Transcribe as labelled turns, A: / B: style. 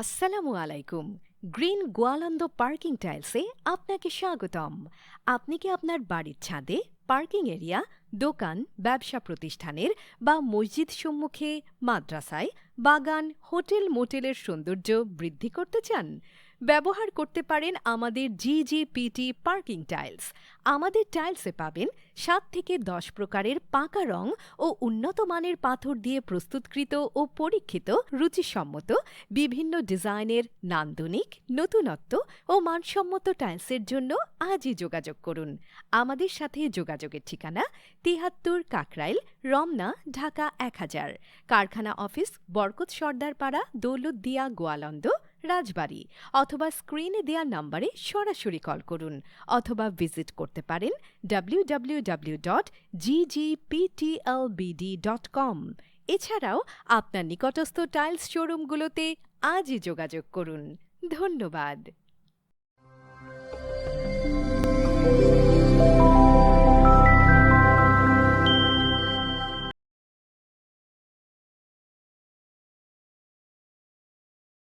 A: আসসালামু আলাইকুম। Green Goalanda parking টাইলসে আপনাকে স্বাগতম। আপনি কি আপনার বাড়ির ছাদে পার্কিং এরিয়া, দোকান, ব্যবসা প্রতিষ্ঠানের বা মসজিদ সম্মুখে, মাদ্রাসায়, বাগান, হোটেল মোটেলের সৌন্দর্য বৃদ্ধি করতে চান? ব্যবহার করতে পারেন আমাদের জিজিপিটি পার্কিং টাইলস। আমাদের টাইলসে পাবেন ৭ থেকে ১০ প্রকারের পাকা রং ও উন্নত মানের পাথর দিয়ে প্রস্তুতকৃত ও পরীক্ষিত রুচিসম্মত বিভিন্ন ডিজাইনের নান্দনিক, নতুনত্ব ও মানসম্মত টাইলসের জন্য আজই যোগাযোগ করুন। আমাদের সাথে যোগাযোগের ঠিকানা ৭৩ কাকরাইল, রমনা, ঢাকা ১০০০। কারখানা অফিস বরকত সর্দারপাড়া, দৌলতদিয়া, গোয়ালন্দ, রাজবাড়ী। অথবা স্ক্রিনে দেয়া নম্বরে সরাসরি কল করুন অথবা ভিজিট করতে পারেন www.ggptlbd.com। এছাড়াও আপনার নিকটস্থ টাইলস শোরুমগুলোতে আজই যোগাযোগ করুন। ধন্যবাদ।